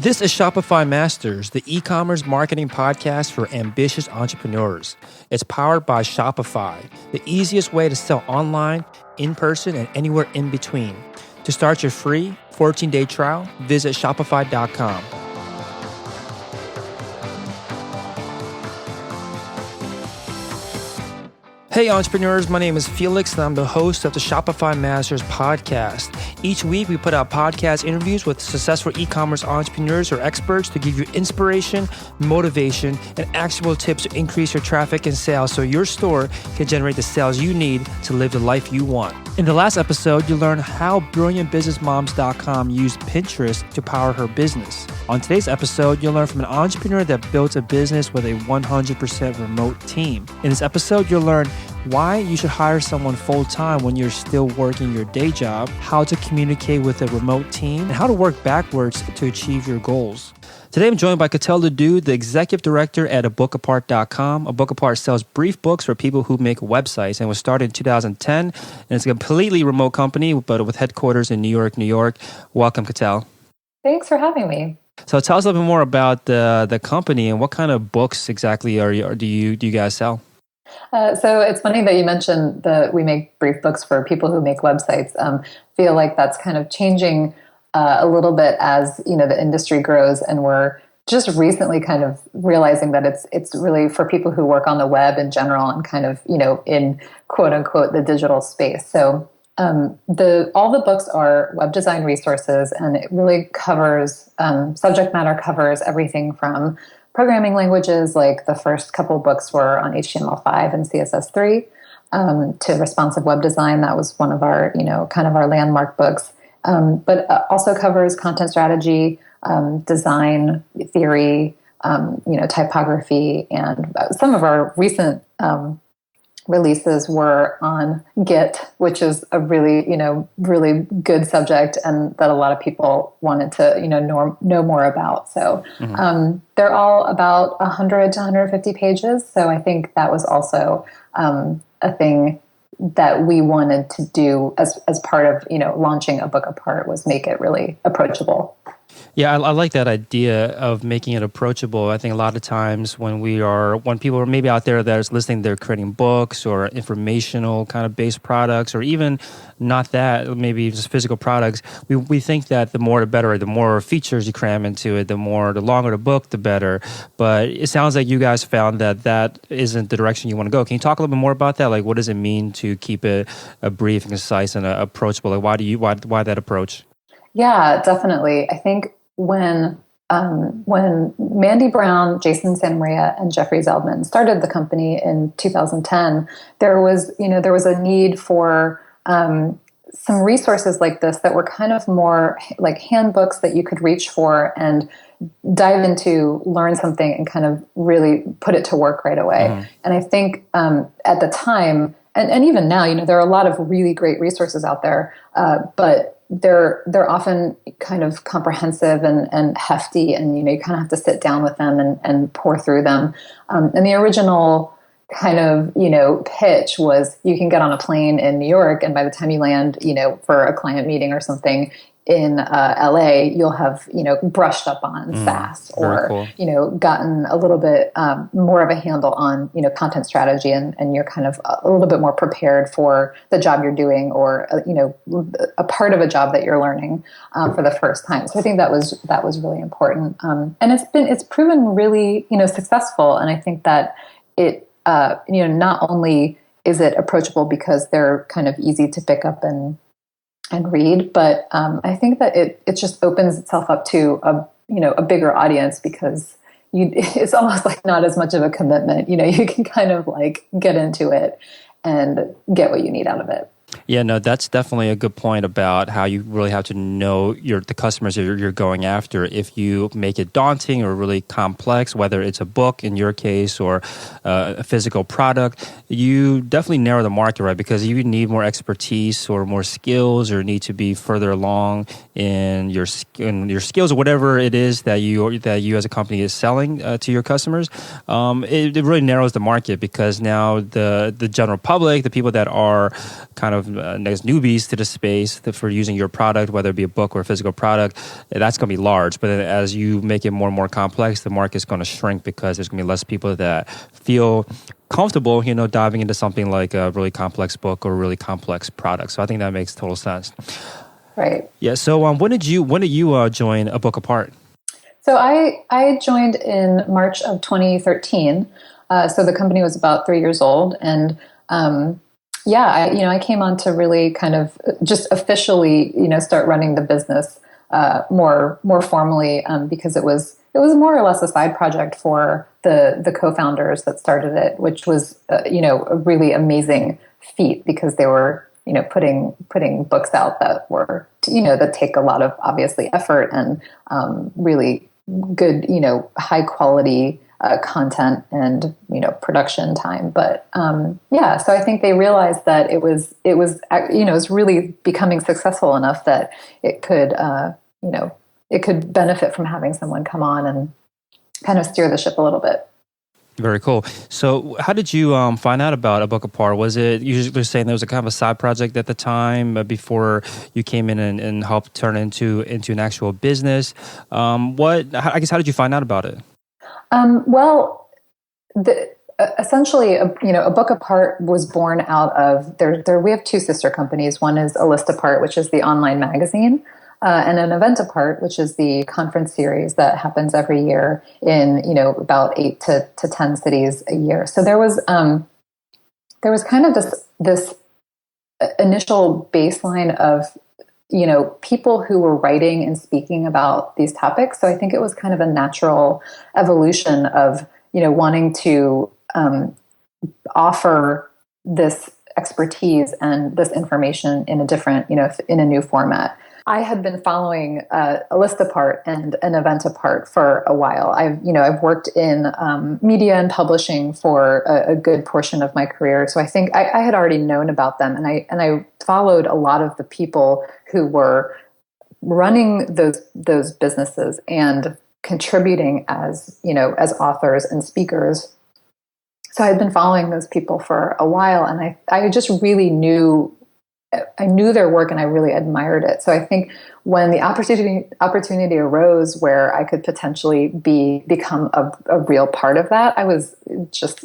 This is Shopify Masters, the e-commerce marketing podcast for ambitious entrepreneurs. It's powered by Shopify, the easiest way to sell online, in person, and anywhere in between. To start your free 14-day trial, visit shopify.com. Hey entrepreneurs, my name is Felix and I'm the host of the Shopify Masters podcast. Each week we put out podcast interviews with successful e-commerce entrepreneurs or experts to give you inspiration, motivation, and actionable tips to increase your traffic and sales so your store can generate the sales you need to live the life you want. In the last episode, you learned how brilliantbusinessmoms.com used Pinterest to power her business. On today's episode, you'll learn from an entrepreneur that built a business with a 100% remote team. In this episode, you'll learn why you should hire someone full-time when you're still working your day job, how to communicate with a remote team, and how to work backwards to achieve your goals. Today, I'm joined by Catel Ledoux, the executive director at abookapart.com. A Book Apart sells brief books for people who make websites and was started in 2010. And it's a completely remote company, but with headquarters in New York. Welcome, Catel. Thanks for having me. So tell us a little bit more about the company and what kind of books exactly do you guys sell? So it's funny that you mentioned that we make brief books for people who make websites. Feel like that's kind of changing a little bit as the industry grows, and we're just recently kind of realizing that it's really for people who work on the web in general and kind of in quote unquote the digital space. So all the books are web design resources, and it really covers subject matter covers everything from programming languages, like the first couple books were on HTML5 and CSS3, to responsive web design. That was one of our, kind of our landmark books. But also covers content strategy, design theory, typography, and some of our recent releases were on Git, which is a really, really good subject, and that a lot of people wanted to, know more about. So they're all about 100 to 150 pages. So I think that was also a thing that we wanted to do as part of, launching A Book Apart, was make it really approachable. Yeah, I like that idea of making it approachable. I think a lot of times when people are maybe out there that is listening, they're creating books or informational kind of based products, or even not that, maybe just physical products. We think that the more the better, the more features you cram into it, the longer the book, the better. But it sounds like you guys found that isn't the direction you want to go. Can you talk a little bit more about that? Like, what does it mean to keep it a brief and concise and approachable? Like, why that approach? Yeah, definitely. I think when Mandy Brown, Jason Santamaria, and Jeffrey Zeldman started the company in 2010, there was a need for some resources like this that were kind of more like handbooks that you could reach for and dive into, learn something, and kind of really put it to work right away. Mm-hmm. And I think at the time, and even now, there are a lot of really great resources out there, but they're often kind of comprehensive and hefty, and you kind of have to sit down with them and pour through them. And the original kind of pitch was, you can get on a plane in New York, and by the time you land for a client meeting or something in LA, you'll have brushed up on SaaS, or cool. Gotten a little bit more of a handle on content strategy, and you're kind of a little bit more prepared for the job you're doing, or a part of a job that you're learning for the first time. So I think that was really important, and it's proven really successful. And I think that it not only is it approachable because they're kind of easy to pick up and read, but I think that it just opens itself up to a bigger audience, because it's almost like not as much of a commitment. You can kind of like get into it and get what you need out of it. Yeah, no, that's definitely a good point about how you really have to know the customers you're going after. If you make it daunting or really complex, whether it's a book in your case or a physical product, you definitely narrow the market, right? Because you need more expertise or more skills, or need to be further along in your skills, or whatever it is that you as a company is selling to your customers. It really narrows the market, because now the general public, the people that are kind of as newbies to the space for using your product, whether it be a book or a physical product, that's going to be large. But as you make it more and more complex, the market's going to shrink because there's going to be less people that feel comfortable, diving into something like a really complex book or a really complex product. So I think that makes total sense. Right. Yeah. So when did you join A Book Apart? So I joined in March of 2013. So the company was about 3 years old, and I came on to really kind of just officially, start running the business more formally, because it was more or less a side project for the co-founders that started it, which was a really amazing feat because they were putting books out that were that take a lot of obviously effort and really good high quality content and production time, but so I think they realized that it was really becoming successful enough that it could benefit from having someone come on and kind of steer the ship a little bit. Very cool. So how did you find out about A Book Apart? Was it usually saying there was a kind of a side project at the time before you came in and helped turn into an actual business? How did you find out about it? Essentially, A Book Apart was born out of we have two sister companies. One is A List Apart, which is the online magazine, and an Event Apart, which is the conference series that happens every year in about 8 to 10 cities a year. So there was kind of this initial baseline of people who were writing and speaking about these topics. So I think it was kind of a natural evolution of wanting to offer this expertise and this information in a different, in a new format. I had been following A List Apart and An Event Apart for a while. I've worked in media and publishing for a good portion of my career, so I think I had already known about them, and I followed a lot of the people who were running those businesses and contributing as authors and speakers. So I had been following those people for a while, and I just really knew their work and I really admired it. So I think when the opportunity arose where I could potentially become a real part of that, I was just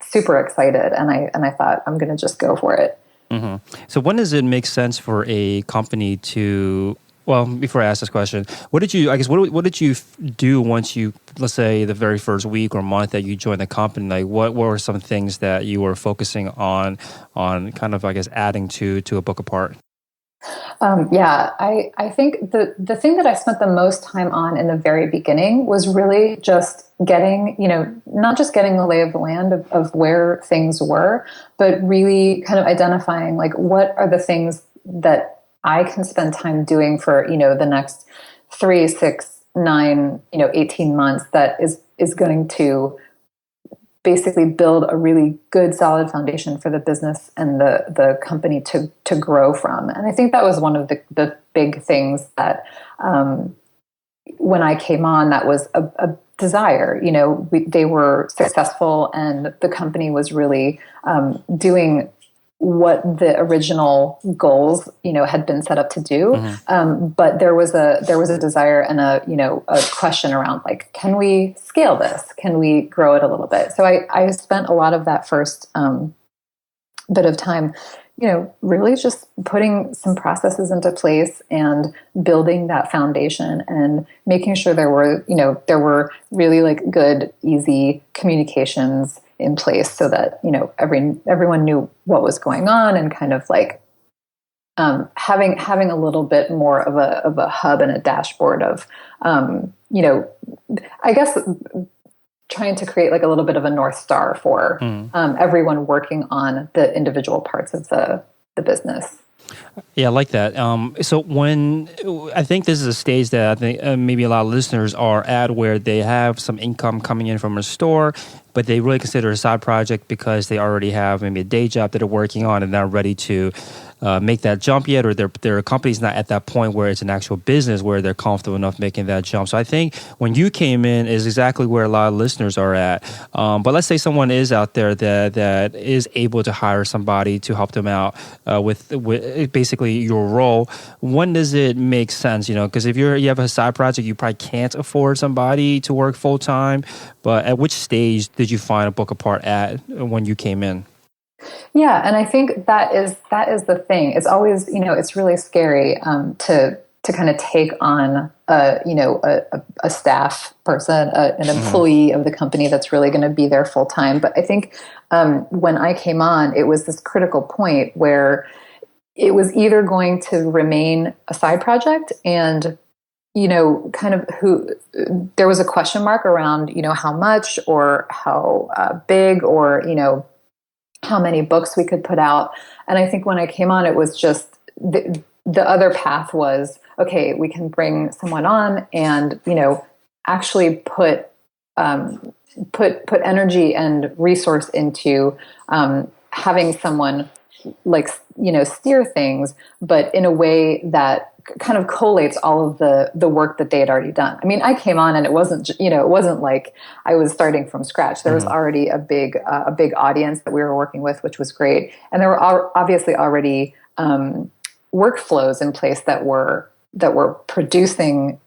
super excited, and I thought I'm going to just go for it. Mm-hmm. So when does it make sense for a company to? Well, before I ask this question, what did you do once you, let's say, the very first week or month that you joined the company? Like, what were some things that you were focusing on kind of, adding to A Book Apart? I think the thing that I spent the most time on in the very beginning was really just getting, not just getting the lay of the land of where things were, but really kind of identifying, like, what are the things that I can spend time doing for, the next 3, 6, 9, 18 months that is going to basically build a really good, solid foundation for the business and the company to grow from. And I think that was one of the big things that when I came on, that was a desire. They were successful, and the company was really doing what the original goals, had been set up to do. Mm-hmm. But there was a desire and a question around, like, can we scale this? Can we grow it a little bit? So I spent a lot of that first bit of time, really just putting some processes into place and building that foundation and making sure there were really, like, good, easy communications in place so that everyone knew what was going on, and kind of like having a little bit more of a hub and a dashboard of I guess trying to create like a little bit of a North Star for everyone working on the individual parts of the business. Yeah, I like that. So when I think this is a stage that I think maybe a lot of listeners are at, where they have some income coming in from a store, but they really consider it a side project because they already have maybe a day job that they're working on and they're ready to make that jump yet, or their company's not at that point where it's an actual business where they're comfortable enough making that jump. So I think when you came in is exactly where a lot of listeners are at. But let's say someone is out there that is able to hire somebody to help them out with basically your role. When does it make sense? Because if you have a side project, you probably can't afford somebody to work full time. But at which stage did you find a Book Apart at when you came in? Yeah, and I think that is the thing. It's always, it's really scary to kind of take on a staff person, an employee of the company that's really going to be there full time. But I think when I came on, it was this critical point where it was either going to remain a side project and kind of there was a question mark around, how much or how big or, how many books we could put out. And I think when I came on, it was just the other path was, okay, we can bring someone on and, actually put energy and resource into having someone steer things, but in a way that kind of collates all of the work that they had already done. I mean, I came on and it wasn't like I was starting from scratch. There was already a big audience that we were working with, which was great. And there were obviously already workflows in place that were producing,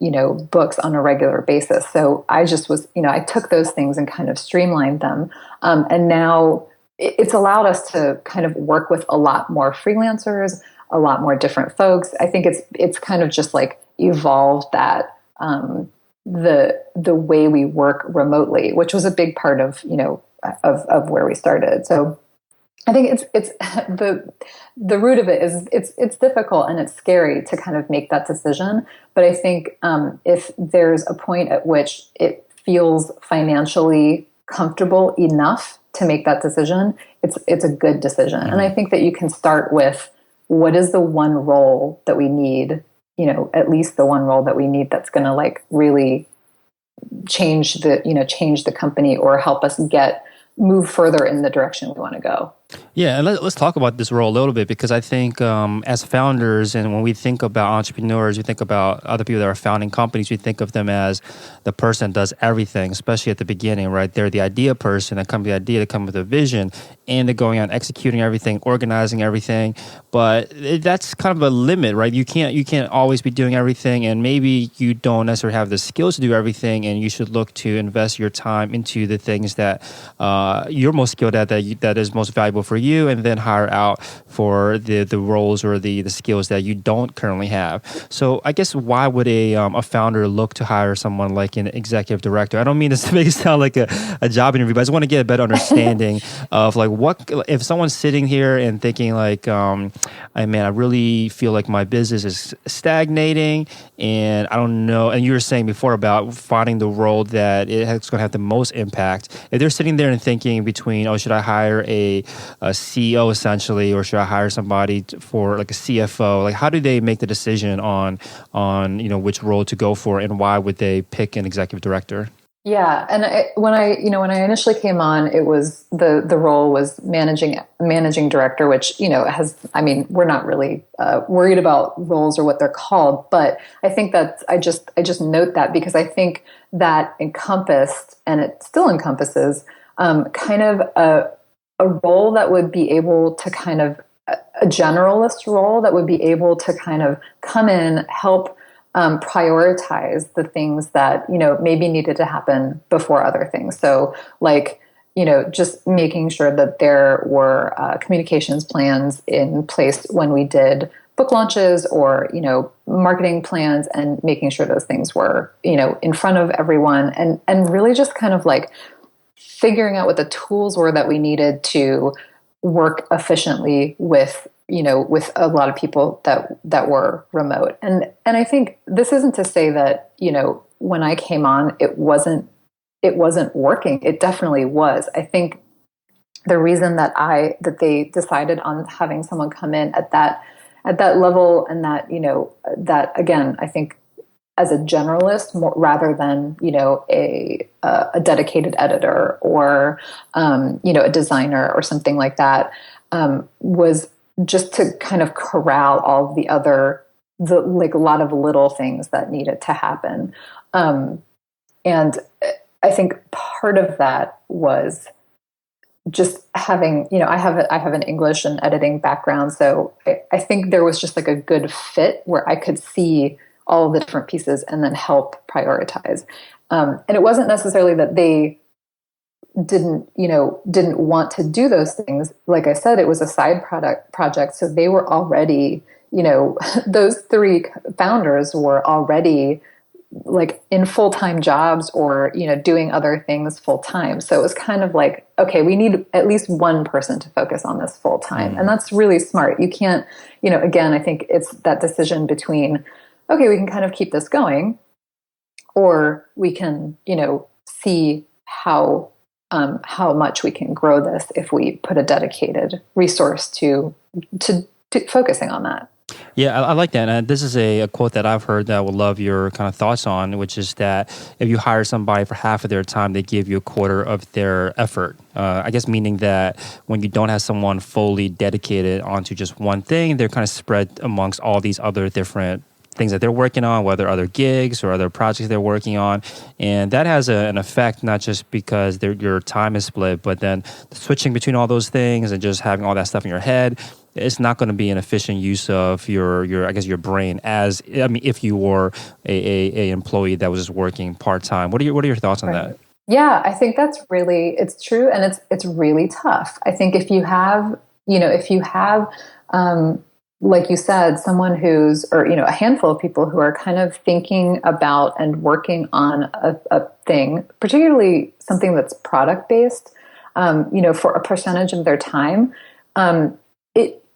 books on a regular basis. So I just was, I took those things and kind of streamlined them. And now it's allowed us to kind of work with a lot more freelancers, a lot more different folks. I think it's kind of just like evolved that the way we work remotely, which was a big part of of where we started. So I think it's the root of it is it's difficult and it's scary to kind of make that decision. But I think if there's a point at which it feels financially comfortable enough to make that decision, it's a good decision. And I think that you can start with, what is the one role that we need, at least the one role that we need that's going to really change the company or help us move further in the direction we want to go. Yeah, and let's talk about this role a little bit, because I think as founders, and when we think about entrepreneurs, we think about other people that are founding companies, we think of them as the person that does everything, especially at the beginning, right? They're the idea person that comes with the idea, they come with a vision, and they're going out and executing everything, organizing everything. But that's kind of a limit, right? You can't always be doing everything, and maybe you don't necessarily have the skills to do everything, and you should look to invest your time into the things that you're most skilled at, that is most valuable for you, and then hire out for the roles or the skills that you don't currently have. So I guess, why would a founder look to hire someone like an executive director? I don't mean to make it sound like a job interview, but I just want to get a better understanding of what if someone's sitting here and thinking I really feel like my business is stagnating, and I don't know. And you were saying before about finding the role that it's going to have the most impact. If they're sitting there and thinking between, should I hire a CEO essentially, or should I hire somebody for like a CFO? How do they make the decision on which role to go for, and why would they pick an executive director? Yeah, and when I initially came on, it was the role was managing director, which we're not really worried about roles or what they're called, but I think that I just note that because I think that encompassed, and it still encompasses, kind of a role that would be able to kind of a generalist role that would be able to kind of come in, help prioritize the things that, maybe needed to happen before other things. So just making sure that there were communications plans in place when we did book launches or, marketing plans, and making sure those things were, in front of everyone, and really just kind of figuring out what the tools were that we needed to work efficiently with a lot of people that were remote. And I think this isn't to say that, when I came on, it wasn't working. It definitely was. I think the reason that they decided on having someone come in at that level, and that again, I think as a generalist rather than, a dedicated editor or, a designer or something like that, was just to kind of corral all of the like a lot of little things that needed to happen. And I think part of that was just having, I have an English and editing background. So I think there was just like a good fit where I could see all of the different pieces and then help prioritize. And it wasn't necessarily that they didn't want to do those things. Like I said, it was a side project. So they were already, those three founders were already like in full-time jobs or, doing other things full-time. So it was kind of like, okay, we need at least one person to focus on this full-time. Mm-hmm. And that's really smart. You can't, again, I think it's that decision between, okay, we can kind of keep this going, or we can, see how much we can grow this if we put a dedicated resource to focusing on that. Yeah, I like that. And this is a quote that I've heard that I would love your kind of thoughts on, which is that if you hire somebody for half of their time, they give you a quarter of their effort. I guess meaning that when you don't have someone fully dedicated onto just one thing, they're kind of spread amongst all these other different things that they're working on, whether other gigs or other projects they're working on. And that has an effect, not just because your time is split, but then switching between all those things and just having all that stuff in your head, it's not going to be an efficient use of your brain if you were a employee that was just working part-time. What are your thoughts on that? Yeah, I think it's true. And it's really tough. I think if you have, like you said, someone a handful of people who are kind of thinking about and working on a thing, particularly something that's product-based, for a percentage of their time,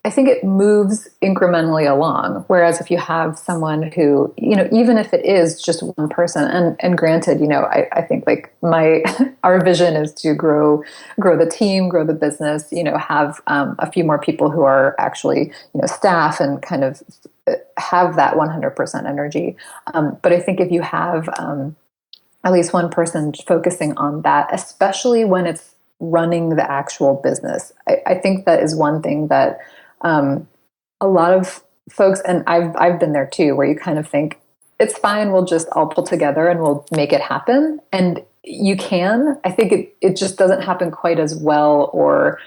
I think it moves incrementally along. Whereas if you have someone who, even if it is just one person, and granted, I think like our vision is to grow the team, grow the business, have a few more people who are actually, staff and kind of have that 100% energy. But I think if you have at least one person focusing on that, especially when it's running the actual business, I think that is one thing that a lot of folks, and I've been there too, where you kind of think it's fine, we'll just all pull together and we'll make it happen. And you can. I think it just doesn't happen quite as well, or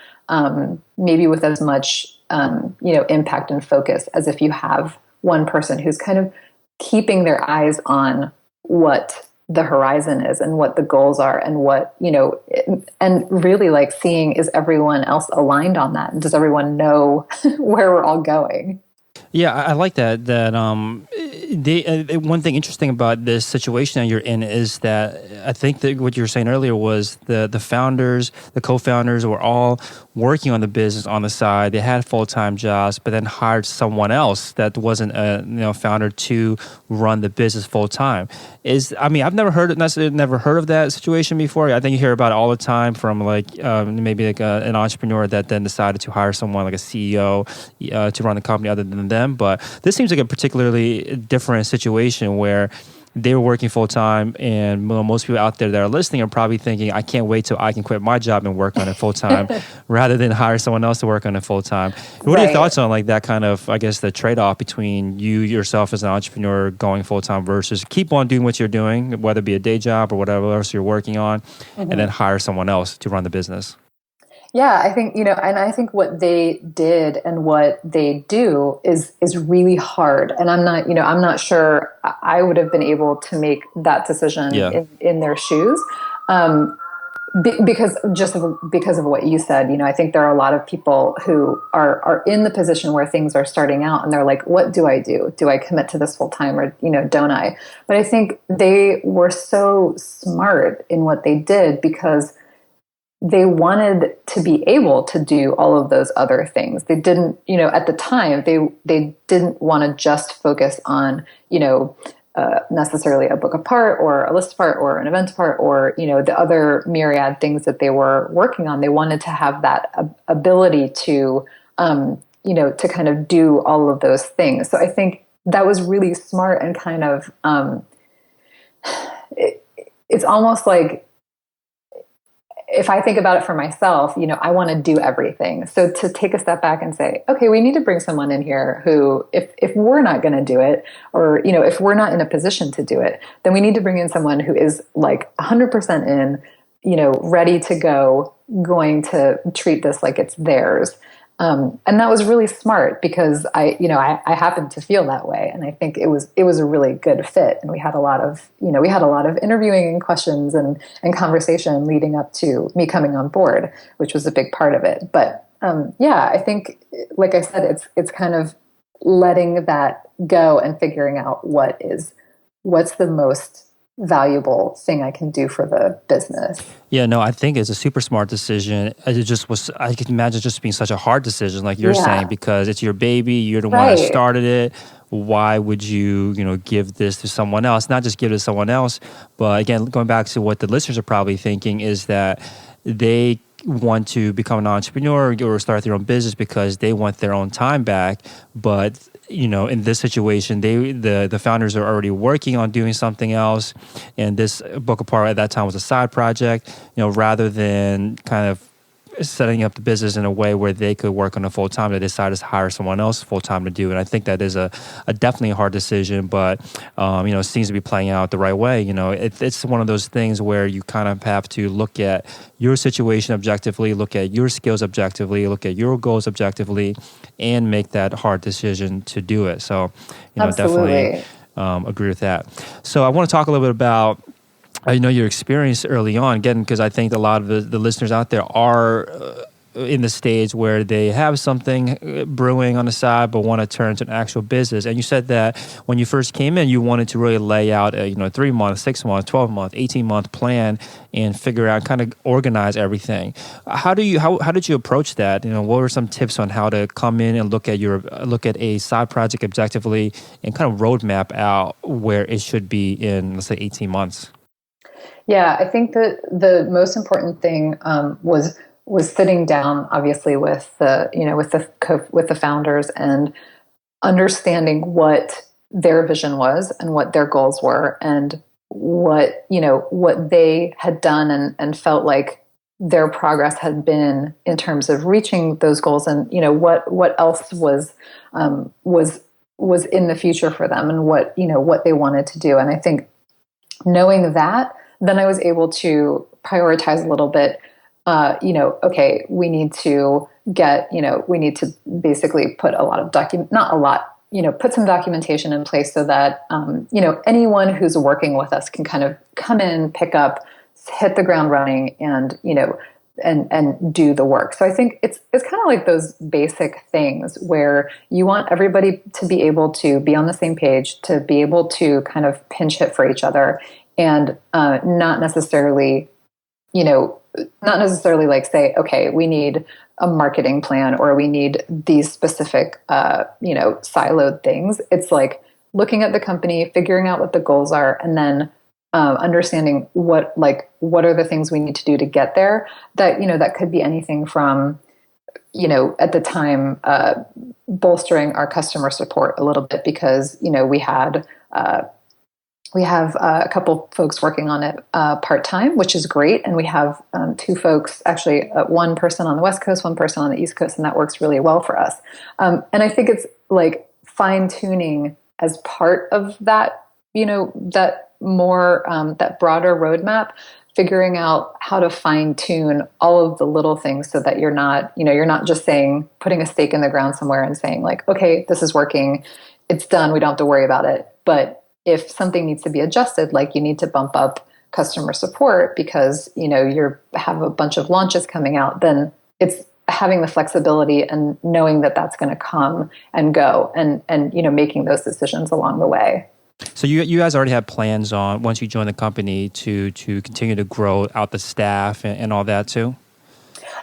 maybe with as much impact and focus as if you have one person who's kind of keeping their eyes on what the horizon is and what the goals are, and what, and really like seeing, is everyone else aligned on that? And does everyone know where we're all going? Yeah, I like that. One thing interesting about this situation that you're in is that I think that what you were saying earlier was the founders, the co-founders were all working on the business on the side. They had full-time jobs, but then hired someone else that wasn't a founder to run the business full-time. I've never heard of that situation before. I think you hear about it all the time from maybe an entrepreneur that then decided to hire someone like a CEO to run the company other than them. But this seems like a particularly different situation where they were working full time, and most people out there that are listening are probably thinking, I can't wait till I can quit my job and work on it full time rather than hire someone else to work on it full time. What are your thoughts on like that kind of, I guess, the trade-off between you yourself as an entrepreneur going full time versus keep on doing what you're doing, whether it be a day job or whatever else you're working on, and then hire someone else to run the business? Yeah, I think, and I think what they did and what they do is really hard. And I'm not sure I would have been able to make that decision in their shoes. Because of what you said, I think there are a lot of people who are in the position where things are starting out and they're like, what do I do? Do I commit to this full time, or, don't I? But I think they were so smart in what they did because they wanted to be able to do all of those other things. They didn't, at the time, they didn't want to just focus on, necessarily a book apart or a list part or an event part or, the other myriad things that they were working on. They wanted to have that ability to, to kind of do all of those things. So I think that was really smart and kind of, it's almost like, if I think about it for myself, I want to do everything. So to take a step back and say, okay, we need to bring someone in here who, if we're not going to do it, or, if we're not in a position to do it, then we need to bring in someone who is like 100% in, ready to go, going to treat this like it's theirs. And that was really smart because I happened to feel that way, and I think it was a really good fit. And we had a lot of interviewing and questions and conversation leading up to me coming on board, which was a big part of it. But I think, like I said, it's kind of letting that go and figuring out what's the most valuable thing I can do for the business. Yeah, no, I think it's a super smart decision. I can imagine just being such a hard decision, like you're saying, because it's your baby, you're the one that started it. Why would you, give this to someone else? Not just give it to someone else, but again, going back to what the listeners are probably thinking is that they want to become an entrepreneur or start their own business because they want their own time back. But in this situation, the founders are already working on doing something else, and this Book Apart at that time was a side project. Rather than kind of setting up the business in a way where they could work on it full time, they decided to hire someone else full time to do it. And I think that is a definitely a hard decision, but it seems to be playing out the right way. It's one of those things where you kind of have to look at your situation objectively, look at your skills objectively, look at your goals objectively, and make that hard decision to do it. So, definitely agree with that. So I want to talk a little bit about your experience early on, again, because I think a lot of the listeners out there are in the stage where they have something brewing on the side but want to turn to an actual business. And you said that when you first came in, you wanted to really lay out a 3-month, 6-month, 12-month, 18-month plan and figure out, kind of organize everything. How did you approach that? What were some tips on how to come in and look at a side project objectively and kind of roadmap out where it should be in, let's say, 18 months? Yeah, I think that the most important thing was sitting down, obviously, with the founders and understanding what their vision was and what their goals were, and what they had done and felt like their progress had been in terms of reaching those goals, and what else was in the future for them, and what they wanted to do. And I think knowing that, then I was able to prioritize a little bit. Okay, we need to basically put a lot of put some documentation in place so that, anyone who's working with us can kind of come in, pick up, hit the ground running, and, and do the work. So I think it's kind of like those basic things where you want everybody to be able to be on the same page, to be able to kind of pinch hit for each other, and not necessarily like say, okay, we need a marketing plan or we need these specific, siloed things. It's like looking at the company, figuring out what the goals are, and then understanding what are the things we need to do to get there. That could be anything from, at the time, bolstering our customer support a little bit because, we have a couple folks working on it part-time, which is great. And we have 2 folks, actually one person on the West Coast, one person on the East Coast, and that works really well for us. And I think it's like fine-tuning as part of that, that more, that broader roadmap, figuring out how to fine-tune all of the little things so that you're not just putting a stake in the ground somewhere and saying like, okay, this is working, it's done, we don't have to worry about it. But if something needs to be adjusted, like you need to bump up customer support because, you have a bunch of launches coming out, then it's having the flexibility and knowing that that's going to come and go and, making those decisions along the way. So you guys already have plans on, once you join the company, to continue to grow out the staff and all that too?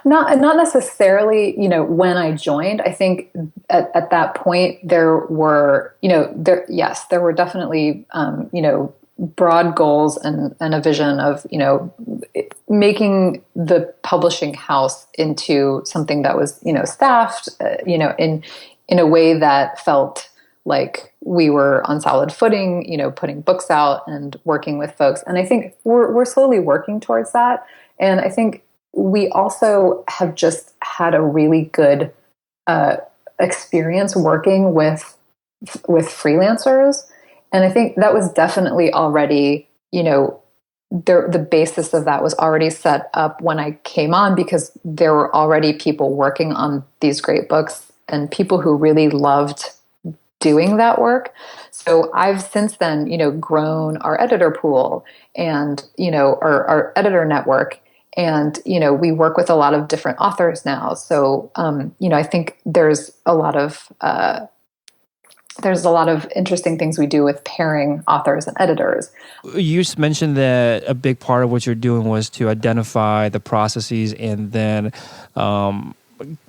Not necessarily, when I joined. I think at that point there were, there were definitely, broad goals and a vision of, making the publishing house into something that was, staffed, in a way that felt like we were on solid footing, putting books out and working with folks. And I think we're slowly working towards that. And I think we also have just had a really good experience working with freelancers, and I think that was definitely already, the basis of that was already set up when I came on, because there were already people working on these great books and people who really loved doing that work. So I've since then, grown our editor pool and, our editor network. And, we work with a lot of different authors now. So, I think there's a lot of interesting things we do with pairing authors and editors. You just mentioned that a big part of what you're doing was to identify the processes and then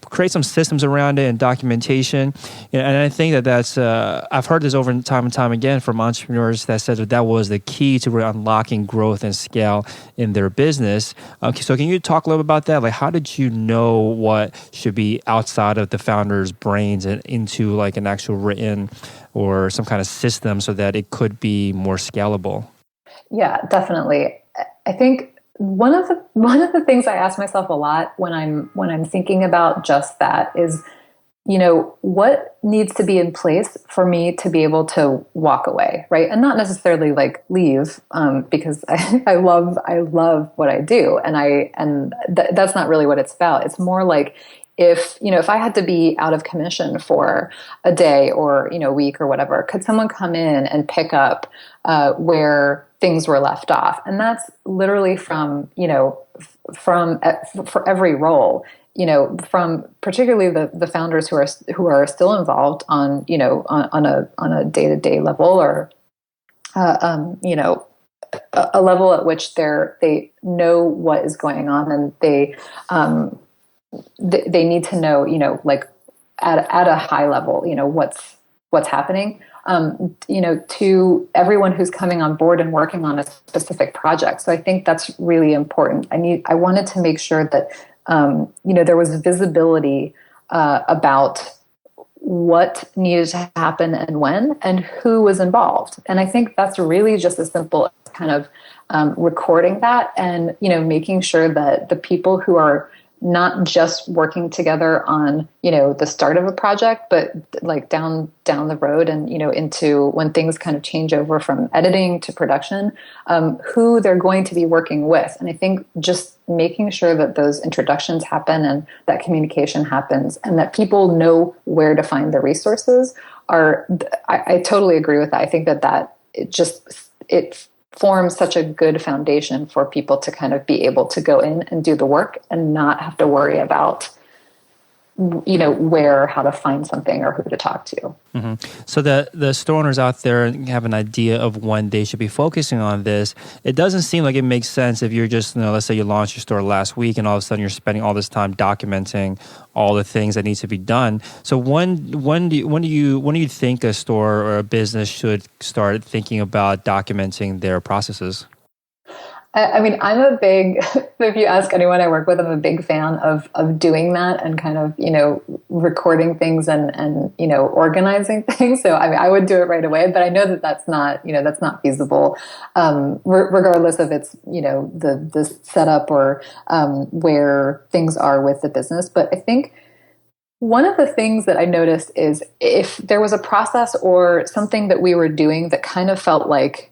create some systems around it and documentation. And I think that's, I've heard this over time and time again from entrepreneurs that said that was the key to really unlocking growth and scale in their business. So can you talk a little bit about that? Like, how did you know what should be outside of the founder's brains and into like an actual written or some kind of system so that it could be more scalable? Yeah, definitely. I think one of the things I ask myself a lot when I'm thinking about just that is, what needs to be in place for me to be able to walk away, right? And not necessarily like leave, because I love what I do, and that's not really what it's about. It's more like if I had to be out of commission for a day or a week or whatever, could someone come in and pick up where things were left off? And that's literally for every role, from particularly the founders who are still involved on on a day-to-day level, or a level at which they know what is going on, and they need to know, like at a high level, what's happening. To everyone who's coming on board and working on a specific project. So I think that's really important. I wanted to make sure that, there was visibility about what needed to happen and when, and who was involved. And I think that's really just as simple as kind of recording that, and, making sure that the people who are not just working together on, the start of a project, but like down the road and, into when things kind of change over from editing to production, who they're going to be working with. And I think just making sure that those introductions happen and that communication happens and that people know where to find the resources I totally agree with that. I think that it forms such a good foundation for people to kind of be able to go in and do the work and not have to worry about, where, how to find something or who to talk to. Mm-hmm. So the store owners out there have an idea of when they should be focusing on this. It doesn't seem like it makes sense if you're just, let's say you launched your store last week and all of a sudden you're spending all this time documenting all the things that need to be done. So when do you think a store or a business should start thinking about documenting their processes? I mean, if you ask anyone I work with, I'm a big fan of doing that and kind of, recording things and organizing things. So, I would do it right away, but I know that that's not feasible, regardless of its, the setup or where things are with the business. But I think one of the things that I noticed is if there was a process or something that we were doing that kind of felt like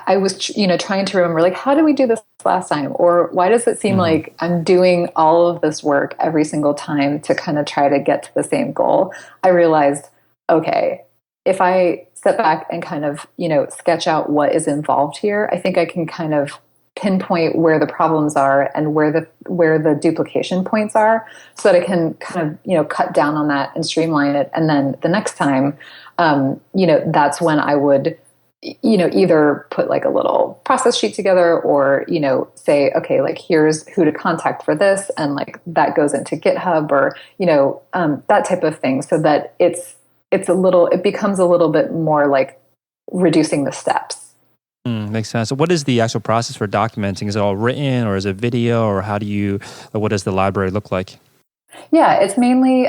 I was, trying to remember, like, how did we do this last time? Or why does it seem like I'm doing all of this work every single time to kind of try to get to the same goal? I realized, okay, if I step back and kind of, sketch out what is involved here, I think I can kind of pinpoint where the problems are and where the duplication points are, so that I can kind of, cut down on that and streamline it. And then the next time, that's when I would, either put like a little process sheet together or, say, okay, like here's who to contact for this. And like that goes into GitHub or, that type of thing, so that it becomes a little bit more like reducing the steps. Makes sense. So what is the actual process for documenting? Is it all written or is it video, or what does the library look like? Yeah, it's mainly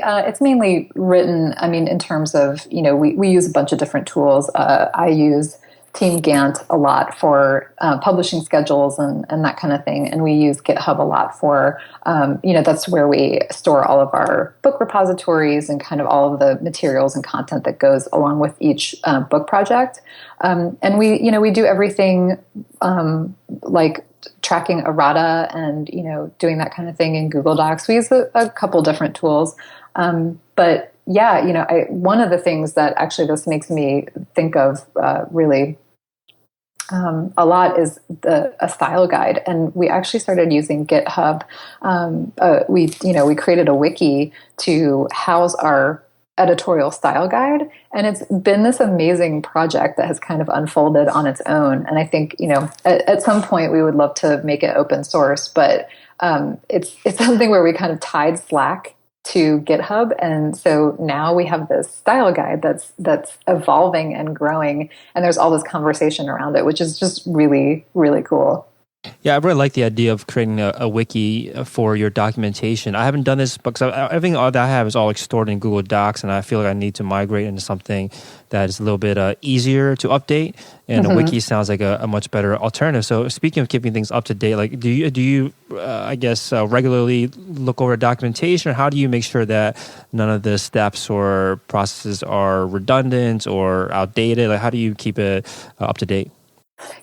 written. I mean, in terms of, we use a bunch of different tools. I use Team Gantt a lot for publishing schedules and that kind of thing. And we use GitHub a lot for, that's where we store all of our book repositories and kind of all of the materials and content that goes along with each book project. And we do everything like tracking errata and, doing that kind of thing in Google Docs. We use a couple different tools. But yeah, one of the things that actually this makes me think of really a lot is a style guide, and we actually started using GitHub. We created a wiki to house our editorial style guide, and it's been this amazing project that has kind of unfolded on its own. And I think at some point we would love to make it open source, but it's something where we kind of tied Slack to GitHub, and so now we have this style guide that's evolving and growing, and there's all this conversation around it, which is just really, really cool. Yeah, I really like the idea of creating a wiki for your documentation. I haven't done this because everything that I have is all stored in Google Docs, and I feel like I need to migrate into something that is a little bit easier to update. And a wiki sounds like a much better alternative. So, speaking of keeping things up to date, like do you regularly look over documentation, or how do you make sure that none of the steps or processes are redundant or outdated? Like, how do you keep it up to date?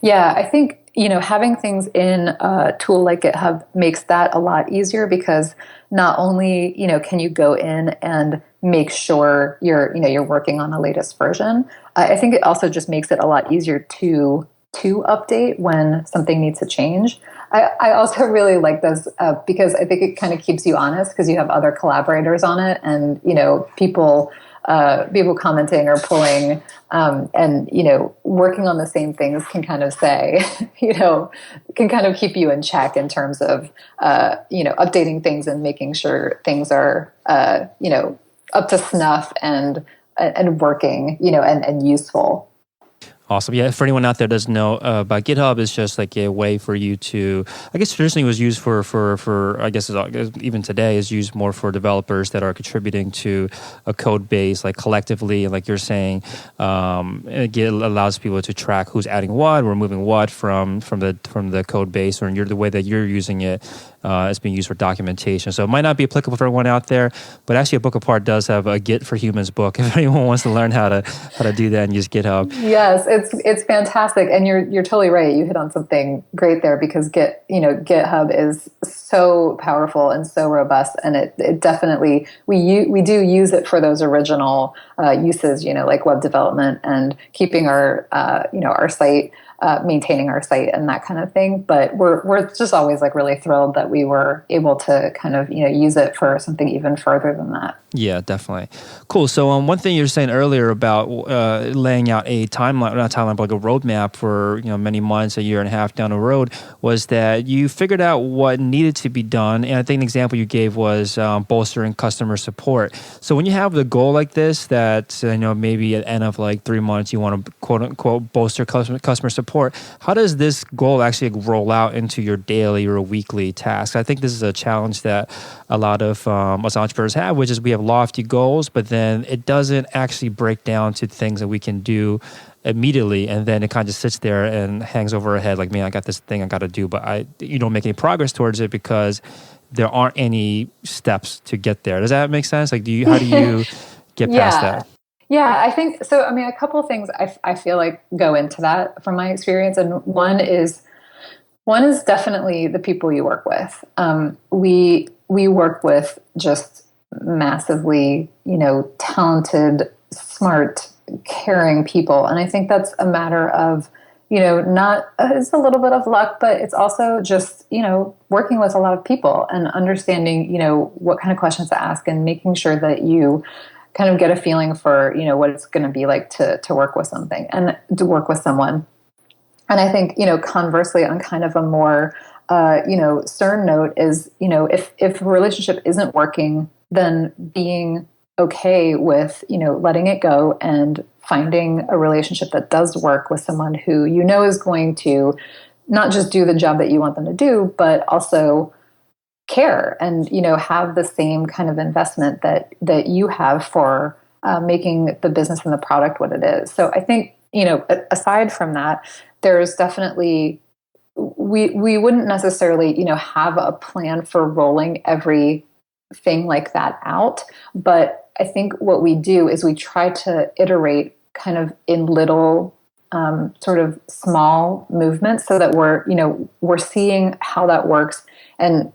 Yeah, I think having things in a tool like GitHub makes that a lot easier, because not only can you go in and make sure you're working on the latest version. I think it also just makes it a lot easier to update when something needs to change. I also really like this because I think it kind of keeps you honest, because you have other collaborators on it, and people commenting or pulling, and working on the same things can kind of can kind of keep you in check in terms of updating things and making sure things are up to snuff and working and useful. Awesome. Yeah, for anyone out there that doesn't know about GitHub, it's just like a way for you to, I guess traditionally it was used for I guess even today is used more for developers that are contributing to a code base, like collectively, and like you're saying, it allows people to track who's adding what, removing what from the code base, or the way that you're using it. It's being used for documentation. So it might not be applicable for everyone out there, but actually A Book Apart does have a Git for Humans book if anyone wants to learn how to do that and use GitHub. Yes, it's fantastic, and you're totally right. You hit on something great there, because GitHub is so powerful and so robust, and it definitely we do use it for those original uses, like web development and keeping our our site. Maintaining our site and that kind of thing, but we're just always like really thrilled that we were able to kind of use it for something even further than that. Yeah, definitely. Cool. So one thing you were saying earlier about laying out a timeline, not timeline, but like a roadmap for many months, a year and a half down the road, was that you figured out what needed to be done. And I think an example you gave was bolstering customer support. So when you have the goal like this, that maybe at the end of like 3 months you want to quote unquote bolster customer support, how does this goal actually roll out into your daily or weekly tasks? I think this is a challenge that a lot of us entrepreneurs have, which is we have lofty goals, but then it doesn't actually break down to things that we can do immediately, and then it kind of just sits there and hangs over our head like, man, I got this thing I got to do, but you don't make any progress towards it because there aren't any steps to get there. Does that make sense? Like, how do you get past that? Yeah, I think so. I mean, a couple of things I feel like go into that from my experience, and one is definitely the people you work with. We work with just massively, talented, smart, caring people, and I think that's a matter of it's a little bit of luck, but it's also just working with a lot of people and understanding what kind of questions to ask, and making sure that you kind of get a feeling for what it's going to be like to work with something and to work with someone. And I think conversely, on kind of a more stern note, is if a relationship isn't working, then being okay with letting it go and finding a relationship that does work with someone who is going to not just do the job that you want them to do, but also care and have the same kind of investment that you have for making the business and the product what it is. So I think aside from that, there's definitely, we wouldn't necessarily, have a plan for rolling everything like that out. But I think what we do is we try to iterate kind of in little sort of small movements, so that we're seeing how that works, and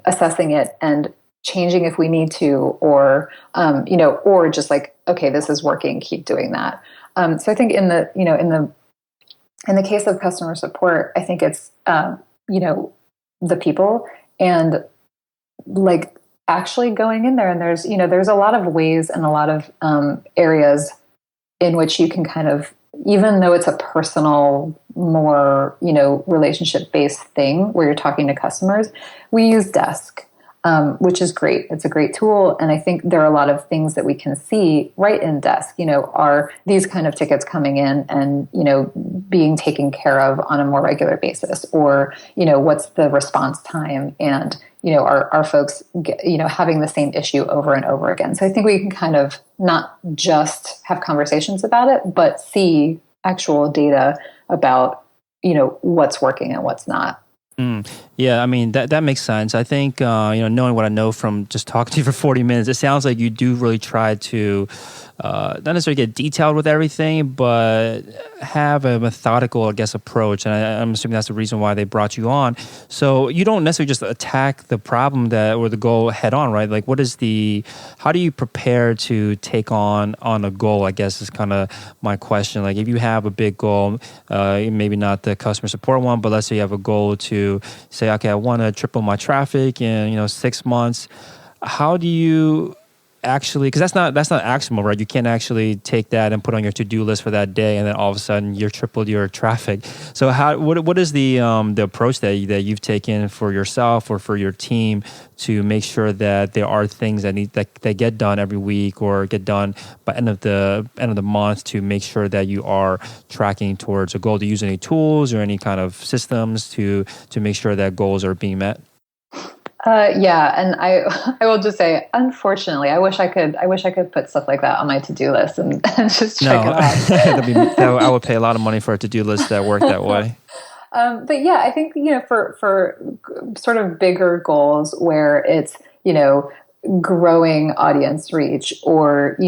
assessing it and changing if we need to, or or just like, okay, this is working, keep doing that. So I think in the case of customer support, I think it's the people, and like actually going in there, and there's a lot of ways and a lot of areas in which you can kind of, even though it's a personal, more relationship based thing where you're talking to customers, we use Desk, which is great. It's a great tool. And I think there are a lot of things that we can see right in Desk, are these kind of tickets coming in and, being taken care of on a more regular basis, or, what's the response time, and, are folks, having the same issue over and over again. So I think we can kind of not just have conversations about it, but see actual data about, what's working and what's not. Yeah, I mean, that makes sense. I think, knowing what I know from just talking to you for 40 minutes, it sounds like you do really try to not necessarily get detailed with everything, but have a methodical, I guess, approach. And I'm assuming that's the reason why they brought you on. So you don't necessarily just attack the problem or the goal head on, right? Like, how do you prepare to take on a goal, I guess, is kind of my question. Like, if you have a big goal, maybe not the customer support one, but let's say you have a goal to say, okay, I want to triple my traffic in 6 months. How do you actually, because that's not actionable, right? You can't actually take that and put on your to-do list for that day, and then all of a sudden you're tripled your traffic. So what is the approach that you've taken for yourself or for your team to make sure that there are things that get done every week or get done by end of the month, to make sure that you are tracking towards a goal? Do you use any tools or any kind of systems to make sure that goals are being met? Yeah, and I will just say, unfortunately, I wish I could put stuff like that on my to-do list and just check it off. I would pay a lot of money for a to-do list that worked that way. But yeah, I think for sort of bigger goals where it's growing audience reach, or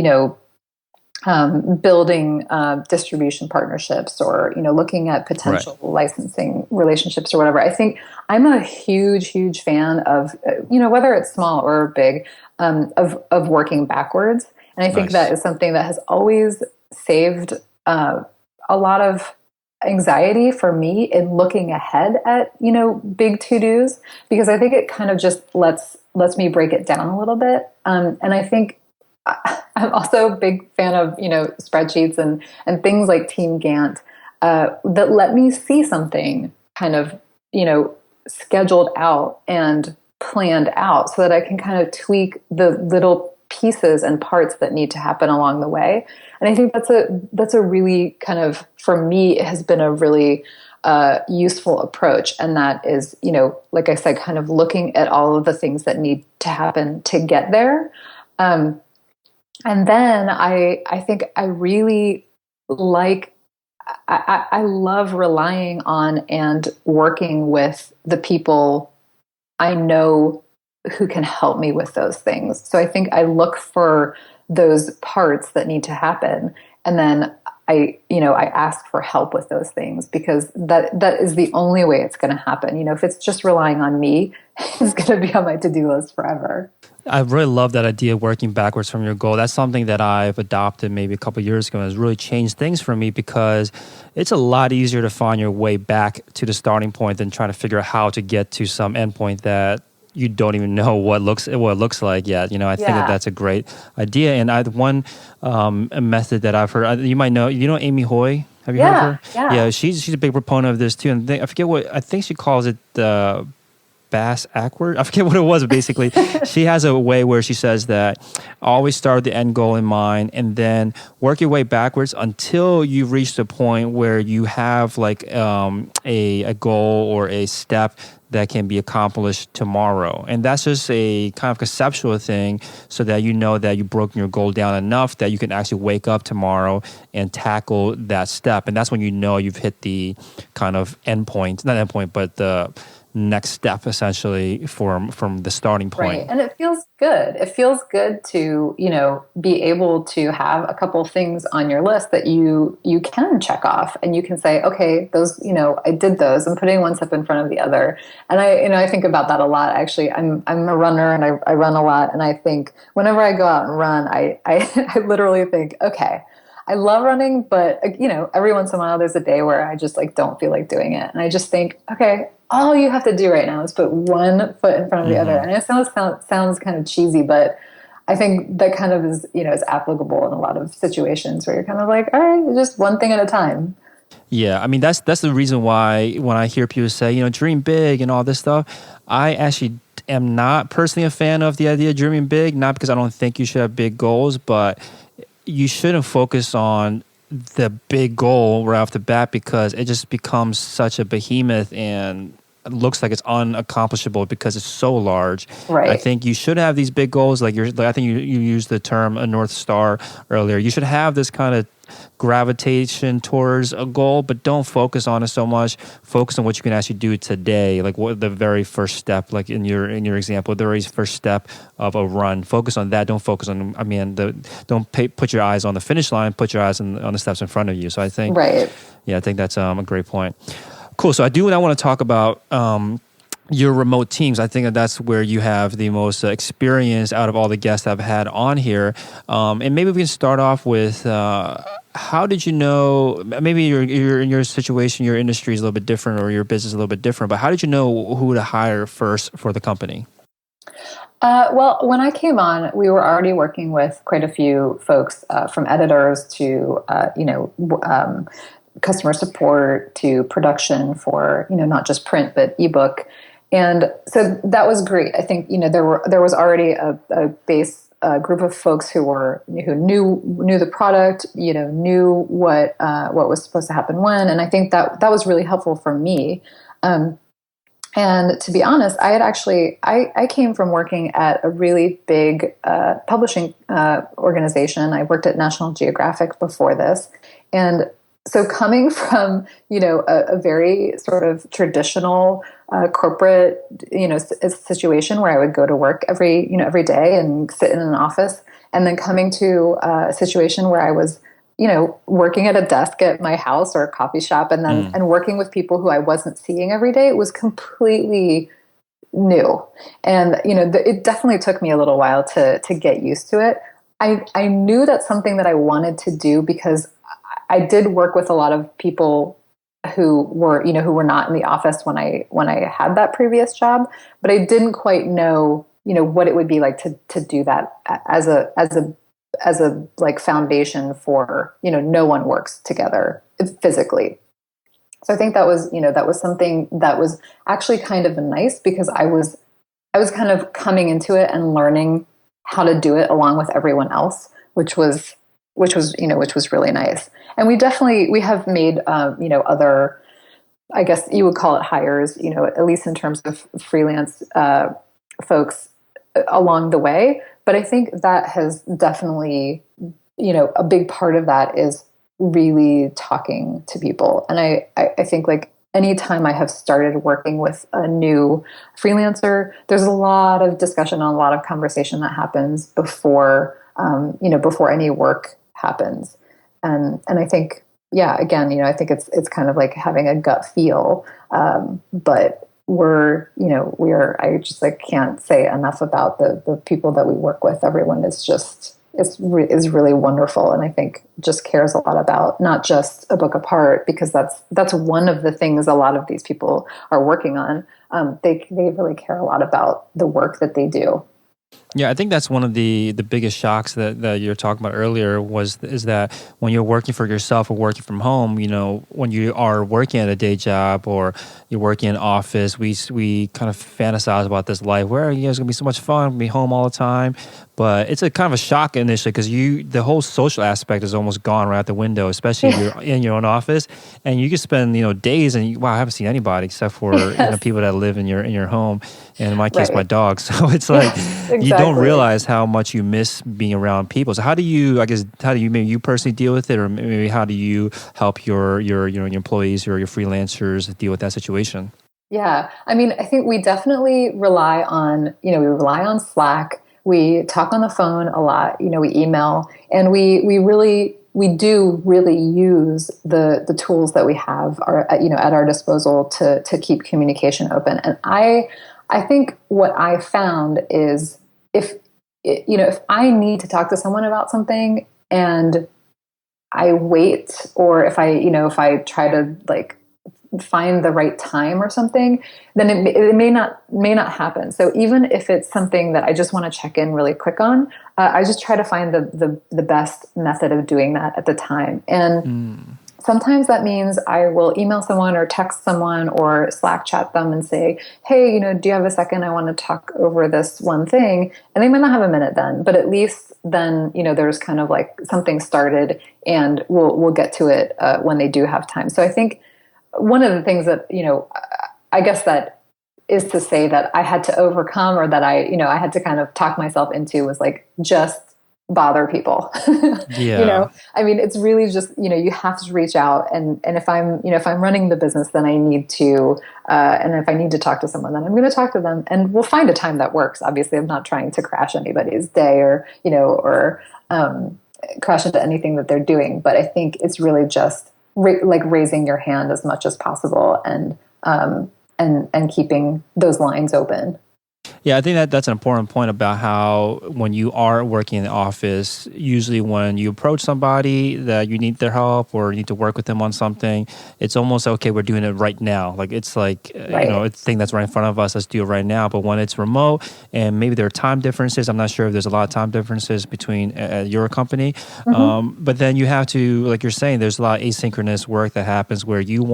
building distribution partnerships, or looking at potential licensing relationships or whatever. I think I'm a huge fan of whether it's small or big, of working backwards. And I think that is something that has always saved a lot of anxiety for me in looking ahead at big to-dos, because I think it kind of just lets me break it down a little bit. And I think I'm also a big fan of spreadsheets and things like Team Gantt that let me see something kind of scheduled out and planned out, so that I can kind of tweak the little pieces and parts that need to happen along the way. And I think that's a really kind of, for me, it has been a really useful approach. And that is, like I said, kind of looking at all of the things that need to happen to get there. And then I think I really I love relying on and working with the people I know who can help me with those things. So I think I look for those parts that need to happen, and then I ask for help with those things, because that is the only way it's going to happen. If it's just relying on me, it's going to be on my to-do list forever. I really love that idea of working backwards from your goal. That's something that I've adopted maybe a couple of years ago, and has really changed things for me, because it's a lot easier to find your way back to the starting point than trying to figure out how to get to some endpoint that you don't even know what it looks like yet. I think that's a great idea. And one method that I've heard, you might know, Amy Hoy. Have you heard of her? Yeah, she's a big proponent of this too. And I forget I think she calls it the Bass Ackward. I forget what it was, but basically she has a way where she says that always start with the end goal in mind, and then work your way backwards until you reach the point where you have like a goal or a step that can be accomplished tomorrow. And that's just a kind of conceptual thing so that you know that you've broken your goal down enough that you can actually wake up tomorrow and tackle that step. And that's when you know you've hit the kind of endpoint, not endpoint, but the next step essentially from the starting point. Right. And it feels good. It feels good to, be able to have a couple things on your list that you can check off, and you can say, okay, those, I did those. I'm putting one step in front of the other. And I think about that a lot. Actually, I'm a runner, and I run a lot. And I think whenever I go out and run, I literally think, okay, I love running, but every once in a while there's a day where I just don't feel like doing it. And I just think, okay, all you have to do right now is put one foot in front of the other. And it sounds kind of cheesy, but I think that kind of is, is applicable in a lot of situations where you're kind of like, all right, just one thing at a time. Yeah, I mean, that's the reason why when I hear people say, dream big and all this stuff, I actually am not personally a fan of the idea of dreaming big, not because I don't think you should have big goals, but you shouldn't focus on the big goal right off the bat because it just becomes such a behemoth and it looks like it's unaccomplishable because it's so large. Right. I think you should have these big goals. I think you used the term a North Star earlier. You should have this kind of gravitation towards a goal, but don't focus on it so much. Focus on what you can actually do today, like what the very first step, like in your example, the very first step of a run. Focus on that. Don't focus on. Put your eyes on the finish line. Put your eyes on the steps in front of you. So I think, right. Yeah, I think that's a great point. Cool. So I want to talk about your remote teams. I think that's where you have the most experience out of all the guests I've had on here. And maybe we can start off with how did you know? Maybe you're in your situation, your industry is a little bit different, or your business is a little bit different. But how did you know who to hire first for the company? Well, when I came on, we were already working with quite a few folks, from editors to customer support to production for not just print but ebook, and so that was great. I think there was already a base group of folks who knew the product, knew what was supposed to happen when, and I think that was really helpful for me. And to be honest, I came from working at a really big publishing organization. I worked at National Geographic before this, and so coming from, a very sort of traditional corporate, situation where I would go to work every day and sit in an office, and then coming to a situation where I was, working at a desk at my house or a coffee shop, and then and working with people who I wasn't seeing every day, it was completely new. And, it definitely took me a little while to get used to it. I knew that's something that I wanted to do because I did work with a lot of people who were not in the office when I had that previous job, but I didn't quite know, what it would be like to do that as a like foundation for, no one works together physically. So I think that was something that was actually kind of nice because I was kind of coming into it and learning how to do it along with everyone else, which was really nice. And we have made, other, I guess you would call it hires, at least in terms of freelance folks along the way. But I think that has definitely, a big part of that is really talking to people. And I think like anytime I have started working with a new freelancer, there's a lot of discussion, a lot of conversation that happens before any work happens. And I think, again, I think it's kind of like having a gut feel. But I just can't say enough about the people that we work with. Everyone is really wonderful. And I think just cares a lot about not just A Book Apart, because that's one of the things a lot of these people are working on. They really care a lot about the work that they do. Yeah, I think that's one of the biggest shocks that you're talking about earlier is that when you're working for yourself or working from home, when you are working at a day job or you're working in an office, we kind of fantasize about this life where it's gonna be so much fun, be home all the time. But it's a kind of a shock initially because the whole social aspect is almost gone right out the window, especially if you're in your own office and you can spend days and wow, I haven't seen anybody except for Yes. people that live in your home, and in my case, my Right. dog. So it's like you don't Exactly. realize how much you miss being around people. So how do you maybe you personally deal with it, or maybe how do you help your employees or your freelancers deal with that situation? Yeah. I mean, I think we definitely rely on, we rely on Slack. We talk on the phone a lot, we email, and we do really use the tools that we have at our disposal to keep communication open. And I think what I found is if if I need to talk to someone about something and I wait, or if I try to like find the right time or something, then it may not happen. So even if it's something that I just want to check in really quick on, I just try to find the best method of doing that at the time. And Mm. sometimes that means I will email someone or text someone or Slack chat them and say, hey, do you have a second? I want to talk over this one thing. And they might not have a minute then, but at least then, there's kind of like something started, and we'll get to it when they do have time. So I think one of the things that, I guess that is to say that I had to overcome, or that I had to kind of talk myself into, was like, just bother people. Yeah. I mean, it's really just, you have to reach out, and if I'm running the business, then I need to, and if I need to talk to someone, then I'm going to talk to them, and we'll find a time that works. Obviously, I'm not trying to crash anybody's day, or crash into anything that they're doing. But I think it's really just like raising your hand as much as possible, and keeping those lines open. Yeah, I think that's an important point about how when you are working in the office, usually when you approach somebody that you need their help or you need to work with them on something, it's almost okay, we're doing it right now. Like it's like, Right. it's a thing that's right in front of us, let's do it right now. But when it's remote and maybe there are time differences, I'm not sure if there's a lot of time differences between your company. Hmm. But then you have to, like you're saying, there's a lot of asynchronous work that happens where you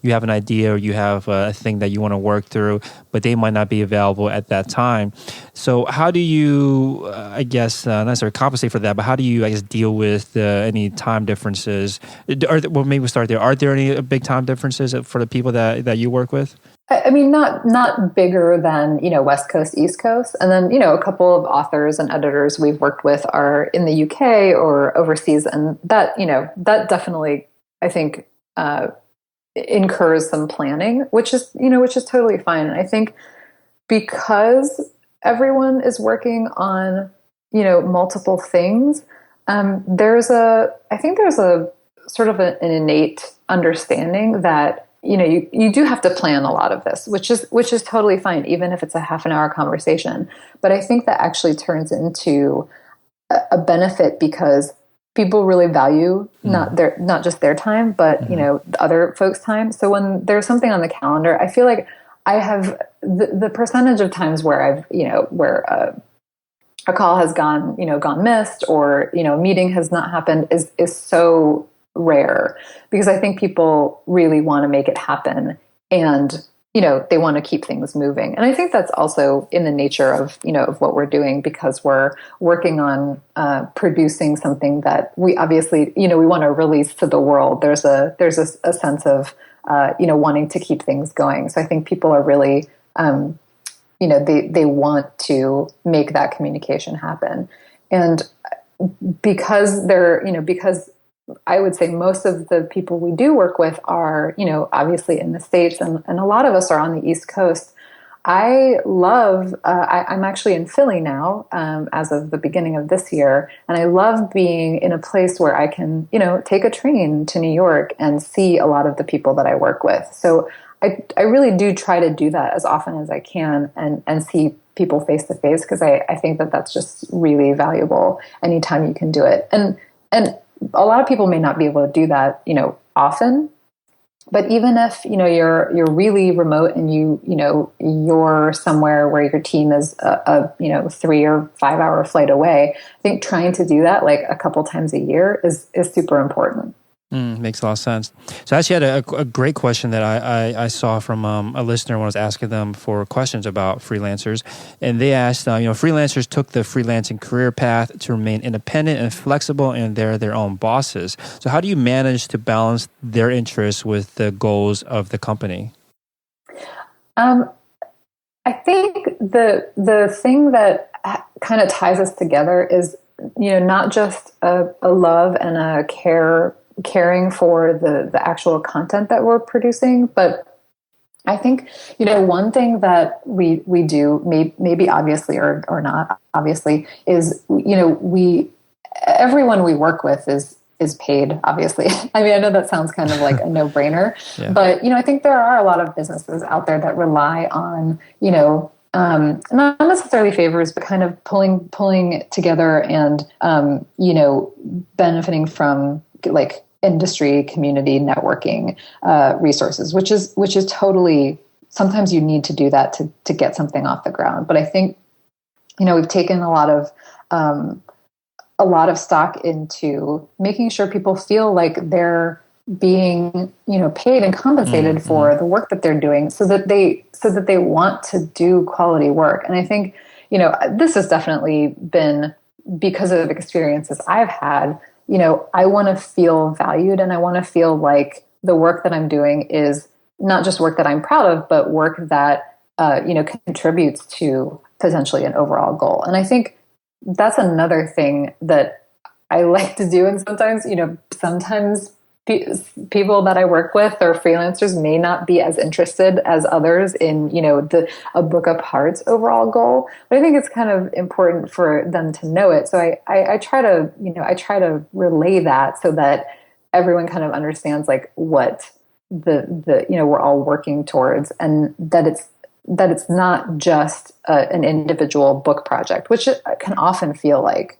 have an idea or you have a thing that you want to work through, but they might not be available at that time. So how do you, not necessarily compensate for that, but how do you, deal with any time differences? Well, maybe we'll start there. Are there any big time differences for the people that you work with? I mean, not bigger than West Coast, East Coast, and then a couple of authors and editors we've worked with are in the UK or overseas, and that definitely, I think, incurs some planning, which is totally fine. And I think because everyone is working on multiple things, I think there's a sort of an innate understanding that you do have to plan a lot of this, which is totally fine, even if it's a half an hour conversation. But I think that actually turns into a benefit, because people really value not just their time, but Mm-hmm. the other folks' time. So when there's something on the calendar, I feel like I have the percentage of times where where a call has gone missed, or a meeting has not happened, is so rare, because I think people really want to make it happen, and they want to keep things moving. And I think that's also in the nature of what we're doing, because we're working on producing something that we obviously we want to release to the world. There's a sense of wanting to keep things going. So I think people are really they want to make that communication happen. And because I would say most of the people we do work with are, obviously in the States, and a lot of us are on the East Coast. I'm actually in Philly now, as of the beginning of this year. And I love being in a place where I can, take a train to New York and see a lot of the people that I work with. So I really do try to do that as often as I can, and see people face to face, because I think that that's just really valuable anytime you can do it. And a lot of people may not be able to do that, often, but even if, you're really remote and you're somewhere where your team is a 3 or 5 hour flight away, I think trying to do that like a couple times a year is super important. Makes a lot of sense. So I actually had a great question that I saw from a listener when I was asking them for questions about freelancers. And they asked, freelancers took the freelancing career path to remain independent and flexible, and they're their own bosses. So how do you manage to balance their interests with the goals of the company? I think the thing that kind of ties us together is, not just a love and a caring for the actual content that we're producing, but I think, one thing that we do, maybe obviously or not obviously, is, everyone we work with is paid, obviously. I mean, I know that sounds kind of like a no-brainer, yeah. But, I think there are a lot of businesses out there that rely on, not necessarily favors, but kind of pulling it together and, benefiting from like industry, community, networking resources, which is totally, sometimes you need to do that to get something off the ground. But I think, we've taken a lot of stock into making sure people feel like they're being, paid and compensated for the work that they're doing, so that they want to do quality work. And I think, this has definitely been because of experiences I've had. I want to feel valued, and I want to feel like the work that I'm doing is not just work that I'm proud of, but work that, contributes to potentially an overall goal. And I think that's another thing that I like to do. And sometimes people that I work with or freelancers may not be as interested as others in, a Book Up Heart's overall goal. But I think it's kind of important for them to know it. So I try to relay that so that everyone kind of understands like what the we're all working towards, and that it's not just an individual book project, which it can often feel like.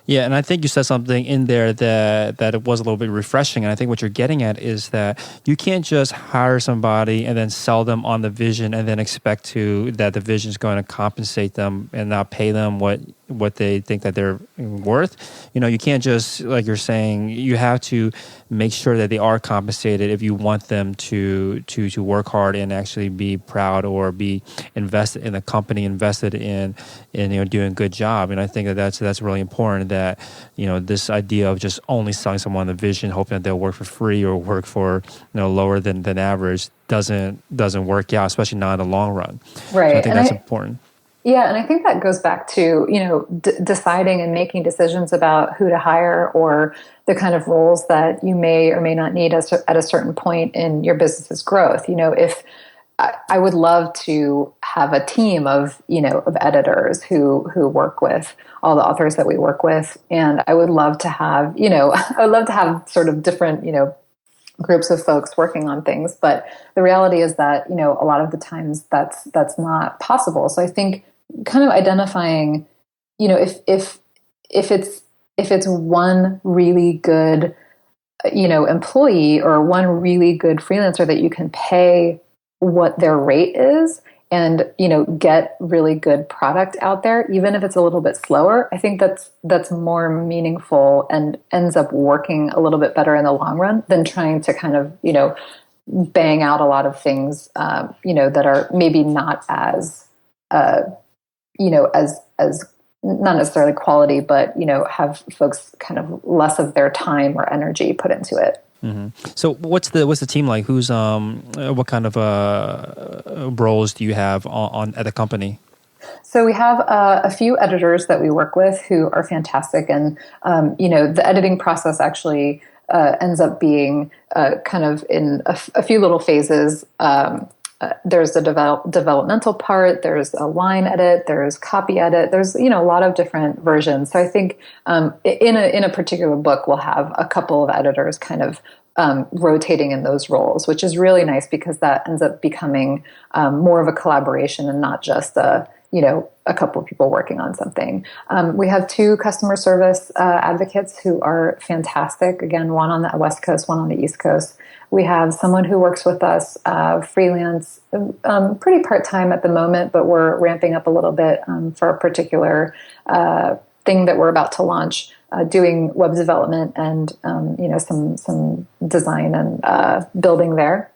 Yeah, and I think you said something in there that it was a little bit refreshing. And I think what you're getting at is that you can't just hire somebody and then sell them on the vision and then expect that the vision is going to compensate them and not pay them what they think that they're worth. You can't just, like you're saying, you have to make sure that they are compensated if you want them to work hard and actually be proud or be invested in the company, invested in doing a good job. And I think that's really important, that this idea of just only selling someone the vision, hoping that they'll work for free or work for lower than average doesn't work out, especially not in the long run. Right. So I think that's important. Yeah, and I think that goes back to, deciding and making decisions about who to hire or the kind of roles that you may or may not need at a certain point in your business's growth. If I would love to have a team of editors who work with all the authors that we work with, and I would love to have, sort of different, groups of folks working on things. But the reality is that, a lot of the times that's not possible. So I think kind of identifying, if it's one really good, employee or one really good freelancer that you can pay what their rate is and, get really good product out there, even if it's a little bit slower, I think that's more meaningful and ends up working a little bit better in the long run than trying to kind of, bang out a lot of things, that are maybe not as, as not necessarily quality, but, have folks kind of less of their time or energy put into it. Mm-hmm. So what's the team like? Who's what kind of roles do you have on at the company? So we have a few editors that we work with who are fantastic, and the editing process actually ends up being kind of in a few little phases. There's the developmental part, there's a line edit, there's copy edit, there's a lot of different versions. So I think in a particular book we'll have a couple of editors kind of rotating in those roles, which is really nice because that ends up becoming more of a collaboration and not just a a couple of people working on something. We have two customer service advocates who are fantastic. Again, one on the West Coast, one on the East Coast. We have someone who works with us freelance, pretty part-time at the moment, but we're ramping up a little bit for a particular thing that we're about to launch, doing web development and some design and building there.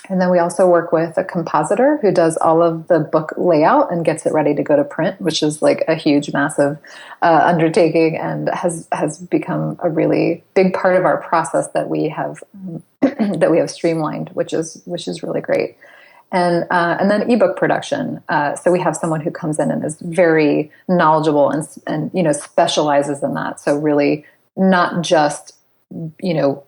And then we also work with a compositor who does all of the book layout and gets it ready to go to print, which is like a huge, massive undertaking, and has become a really big part of our process that we have that we have streamlined, which is really great. And then ebook production. So we have someone who comes in and is very knowledgeable and specializes in that. So really not just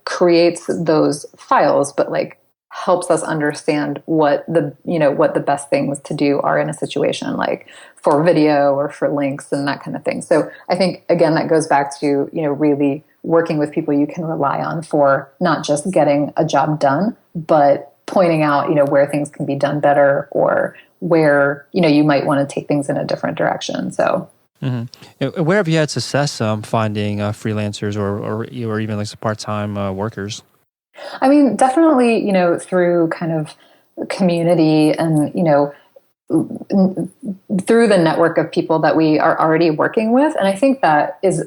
creates those files, but like helps us understand what the best things to do are in a situation, like for video or for links and that kind of thing. So I think, again, that goes back to, really working with people you can rely on for not just getting a job done, but pointing out, where things can be done better or where, you might want to take things in a different direction. So. Mm-hmm. Where have you had success finding freelancers or even like some part-time workers? I mean, definitely, through kind of community and, through the network of people that we are already working with. And I think that is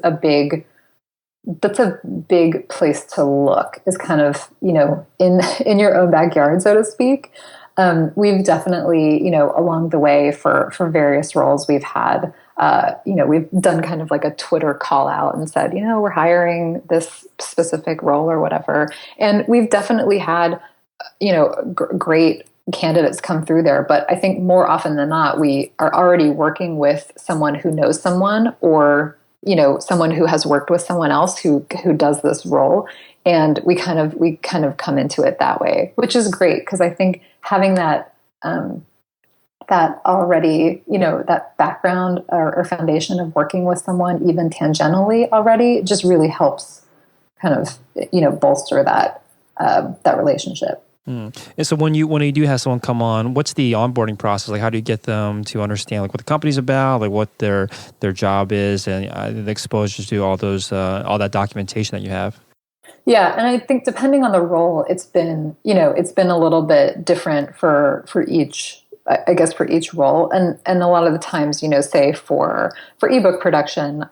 that's a big place to look, is kind of, in your own backyard, so to speak. We've definitely, along the way for various roles we've had, we've done kind of like a Twitter call out and said, we're hiring this specific role or whatever. And we've definitely had, great candidates come through there. But I think more often than not, we are already working with someone who knows someone, or, someone who has worked with someone else who does this role. And we kind of come into it that way, which is great, because I think having that already, that background or foundation of working with someone even tangentially already just really helps kind of, bolster that relationship. And so when you do have someone come on, what's the onboarding process? Like, how do you get them to understand like what the company's about, like what their job is, and the exposure to all that documentation that you have? Yeah, and I think depending on the role, it's been a little bit different for each. I guess for each role, and a lot of the times, say for ebook production,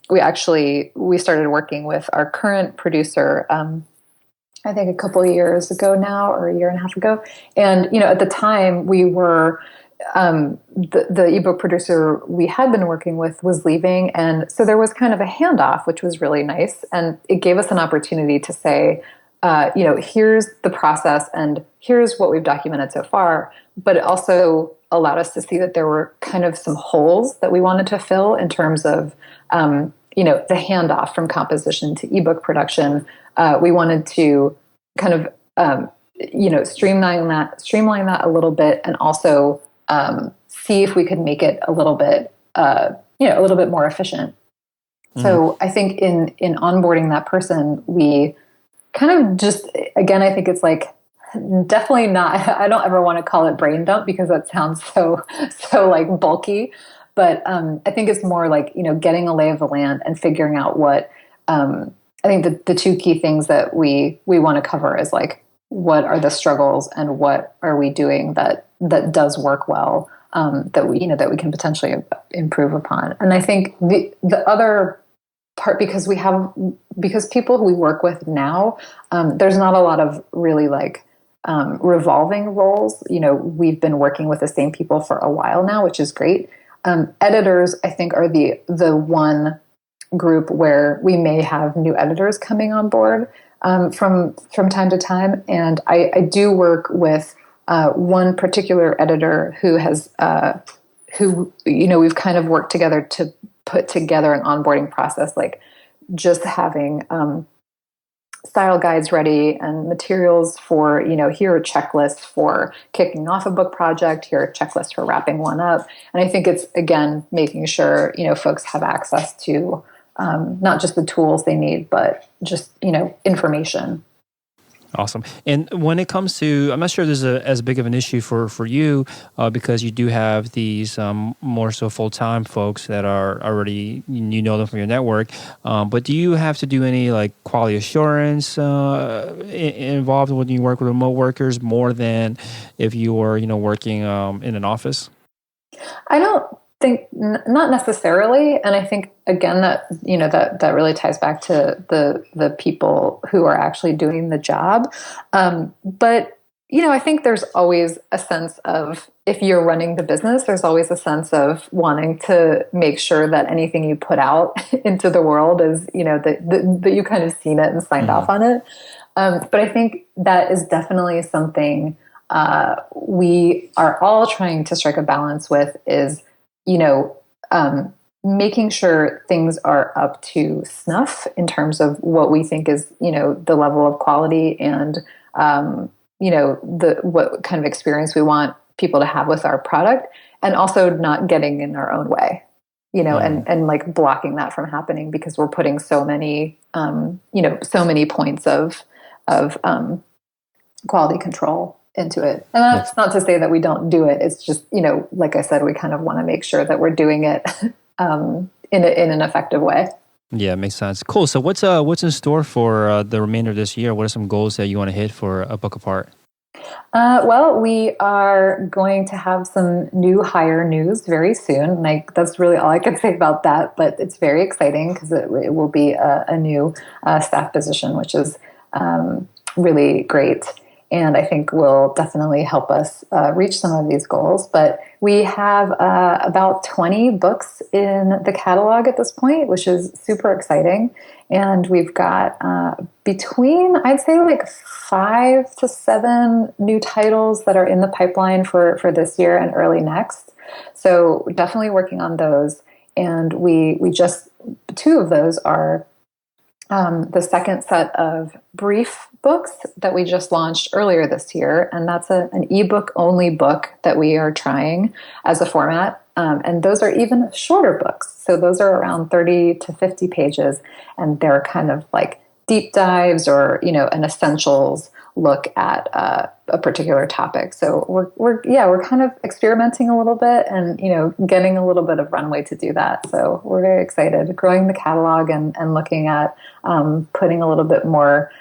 we started working with our current producer. I think a couple of years ago now, or a year and a half ago, and at the time we were. The ebook producer we had been working with was leaving, and so there was kind of a handoff, which was really nice, and it gave us an opportunity to say, here's the process and here's what we've documented so far, but it also allowed us to see that there were kind of some holes that we wanted to fill in terms of, the handoff from composition to ebook production. We wanted to kind of, streamline that a little bit, and also see if we could make it a little bit more efficient. Mm-hmm. So I think in onboarding that person, we kind of just, again, I think it's like definitely not, I don't ever want to call it brain dump, because that sounds so like bulky, but I think it's more like, getting a lay of the land and figuring out what, I think the two key things that we want to cover is like, what are the struggles and what are we doing that does work well, that we can potentially improve upon. And I think the other part, because people who we work with now, there's not a lot of really like revolving roles. We've been working with the same people for a while now, which is great. Editors, I think, are the one group where we may have new editors coming on board from time to time. And I do work with one particular editor who has we've kind of worked together to put together an onboarding process, like just having style guides ready and materials for, here are checklists for kicking off a book project, here are checklists for wrapping one up. And I think it's, again, making sure, folks have access to not just the tools they need, but just, information. Awesome. And when it comes to, I'm not sure there's as big of an issue for you because you do have these more so full-time folks that are already, you know them from your network. But do you have to do any like quality assurance involved when you work with remote workers more than if you were, working in an office? I don't think not necessarily, and I think again that that really ties back to the people who are actually doing the job. But I think there's always a sense of, if you're running the business, there's always a sense of wanting to make sure that anything you put out into the world is that you kind of seen it and signed off on it. But I think that is definitely something we are all trying to strike a balance with, is making sure things are up to snuff in terms of what we think is, the level of quality and, what kind of experience we want people to have with our product, and also not getting in our own way, and like blocking that from happening, because we're putting so many points of quality control into it. And that's not to say that we don't do it. It's just, like I said, we kind of want to make sure that we're doing it in an effective way. Yeah, makes sense. Cool. So what's in store for the remainder of this year? What are some goals that you want to hit for A Book Apart? Well, we are going to have some new hire news very soon. Like, that's really all I can say about that, but it's very exciting because it will be a new staff position, which is really great. And I think will definitely help us reach some of these goals. But we have about 20 books in the catalog at this point, which is super exciting. And we've got between, I'd say, like 5 to 7 new titles that are in the pipeline for this year and early next. So definitely working on those. And we just, 2 of those are the second set of brief books that we just launched earlier this year. And that's an ebook only book that we are trying as a format. And those are even shorter books. So those are around 30 to 50 pages. And they're kind of like deep dives or, an essentials look at a particular topic. So we're kind of experimenting a little bit and, getting a little bit of runway to do that. So we're very excited, growing the catalog and looking at putting a little bit more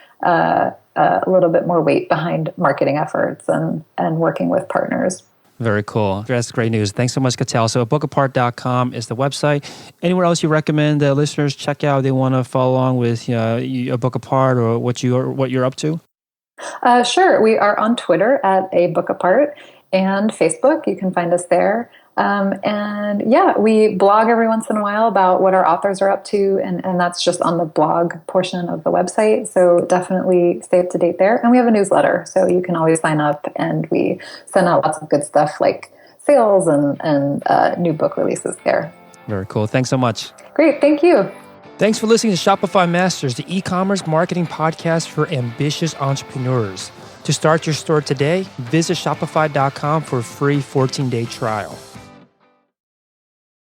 weight behind marketing efforts and working with partners. Very cool. That's great news. Thanks so much, Catal. So bookapart.com is the website. Anywhere else you recommend listeners check out if they want to follow along with A Book Apart or what you're up to? Sure. We are on Twitter at A Book Apart and Facebook. You can find us there. We blog every once in a while about what our authors are up to, and that's just on the blog portion of the website. So definitely stay up to date there. And we have a newsletter, so you can always sign up, and we send out lots of good stuff like sales and new book releases there. Very cool. Thanks so much. Great. Thank you. Thanks for listening to Shopify Masters, the e-commerce marketing podcast for ambitious entrepreneurs. To start your store today, visit shopify.com for a free 14-day trial.